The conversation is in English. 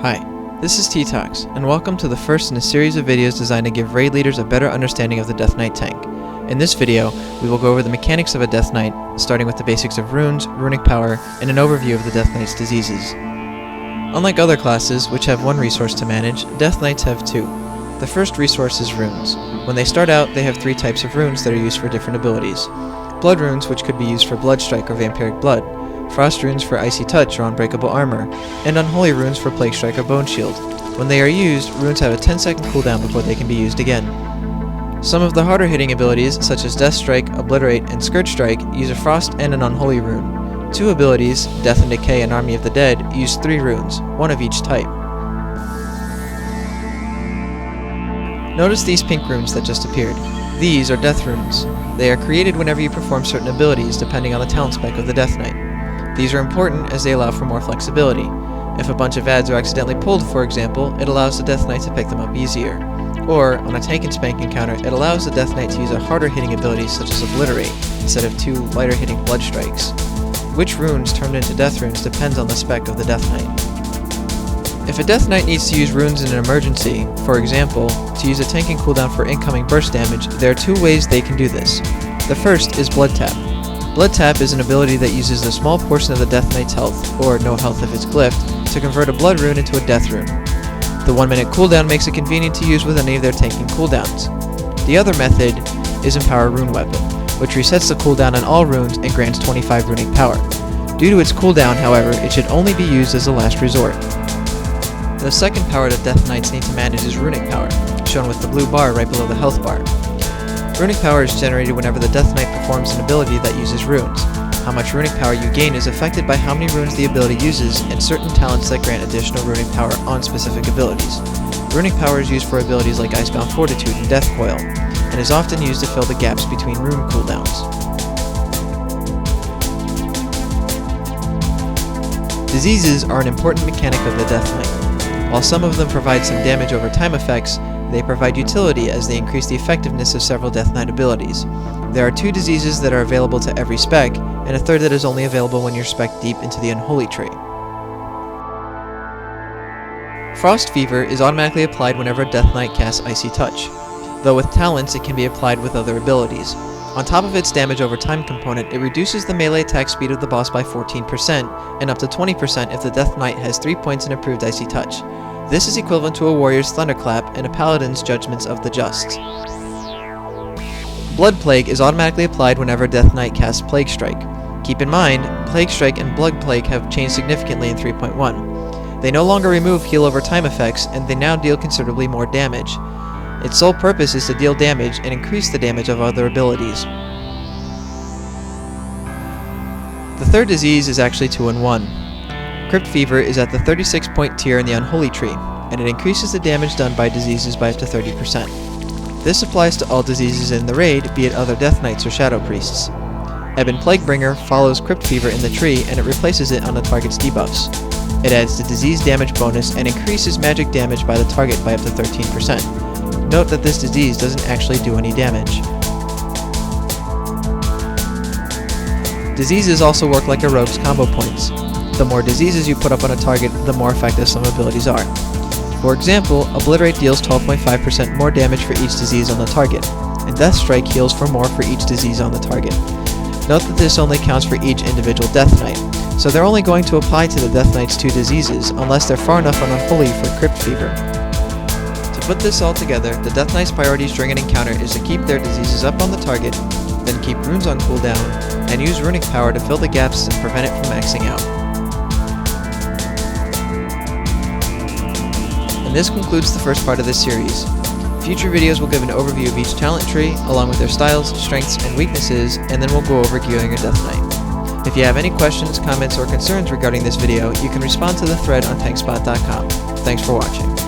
Hi, this is T-Tox, and welcome to the first in a series of videos designed to give raid leaders a better understanding of the Death Knight tank. In this video, we will go over the mechanics of a Death Knight, starting with the basics of runes, runic power, and an overview of the Death Knight's diseases. Unlike other classes, which have one resource to manage, Death Knights have two. The first resource is runes. When they start out, they have three types of runes that are used for different abilities. Blood runes, which could be used for Blood Strike or Vampiric Blood, Frost runes for Icy Touch or Unbreakable Armor, and Unholy runes for Plague Strike or Bone Shield. When they are used, runes have a 10-second cooldown before they can be used again. Some of the harder hitting abilities, such as Death Strike, Obliterate, and Scourge Strike, use a Frost and an Unholy rune. Two abilities, Death and Decay and Army of the Dead, use 3 runes, one of each type. Notice these pink runes that just appeared. These are Death runes. They are created whenever you perform certain abilities depending on the talent spec of the Death Knight. These are important as they allow for more flexibility. If a bunch of ads are accidentally pulled, for example, it allows the Death Knight to pick them up easier. Or, on a Tank and Spank encounter, it allows the Death Knight to use a harder hitting ability such as Obliterate, instead of 2 lighter hitting Blood Strikes. Which runes turned into Death runes depends on the spec of the Death Knight. If a Death Knight needs to use runes in an emergency, for example, to use a tanking cooldown for incoming burst damage, there are 2 ways they can do this. The first is Blood Tap. Blood Tap is an ability that uses a small portion of the Death Knight's health, or no health if it's glyphed, to convert a blood rune into a death rune. The 1-minute cooldown makes it convenient to use with any of their tanking cooldowns. The other method is Empower Rune Weapon, which resets the cooldown on all runes and grants 25 runic power. Due to its cooldown, however, it should only be used as a last resort. The second power that Death Knights need to manage is Runic Power, shown with the blue bar right below the health bar. Runic Power is generated whenever the Death Knight performs an ability that uses runes. How much runic power you gain is affected by how many runes the ability uses and certain talents that grant additional runic power on specific abilities. Runic power is used for abilities like Icebound Fortitude and Death Coil, and is often used to fill the gaps between rune cooldowns. Diseases are an important mechanic of the Death Knight. While some of them provide some damage over time effects, they provide utility as they increase the effectiveness of several Death Knight abilities. There are 2 diseases that are available to every spec, and a third that is only available when you're spec deep into the Unholy tree. Frost Fever is automatically applied whenever a Death Knight casts Icy Touch, though with talents it can be applied with other abilities. On top of its damage over time component, it reduces the melee attack speed of the boss by 14%, and up to 20% if the Death Knight has 3 points in approved Icy Touch. This is equivalent to a Warrior's Thunderclap and a Paladin's Judgments of the Just. Blood Plague is automatically applied whenever Death Knight casts Plague Strike. Keep in mind, Plague Strike and Blood Plague have changed significantly in 3.1. They no longer remove heal over time effects, and they now deal considerably more damage. Its sole purpose is to deal damage and increase the damage of other abilities. The third disease is actually 2-in-1. Crypt Fever is at the 36-point tier in the Unholy tree, and it increases the damage done by diseases by up to 30%. This applies to all diseases in the raid, be it other Death Knights or Shadow Priests. Ebon Plaguebringer follows Crypt Fever in the tree, and it replaces it on the target's debuffs. It adds the disease damage bonus and increases magic damage by the target by up to 13%. Note that this disease doesn't actually do any damage. Diseases also work like a rogue's combo points. The more diseases you put up on a target, the more effective some abilities are. For example, Obliterate deals 12.5% more damage for each disease on the target, and Death Strike heals for more for each disease on the target. Note that this only counts for each individual Death Knight, so they're only going to apply to the Death Knight's 2 diseases unless they're far enough on Unholy for Crypt Fever. To put this all together, the Death Knight's priorities during an encounter is to keep their diseases up on the target, then keep runes on cooldown, and use Runic Power to fill the gaps and prevent it from maxing out. And this concludes the first part of this series. Future videos will give an overview of each talent tree, along with their styles, strengths, and weaknesses, and then we'll go over gearing your Death Knight. If you have any questions, comments, or concerns regarding this video, you can respond to the thread on tankspot.com. Thanks for watching.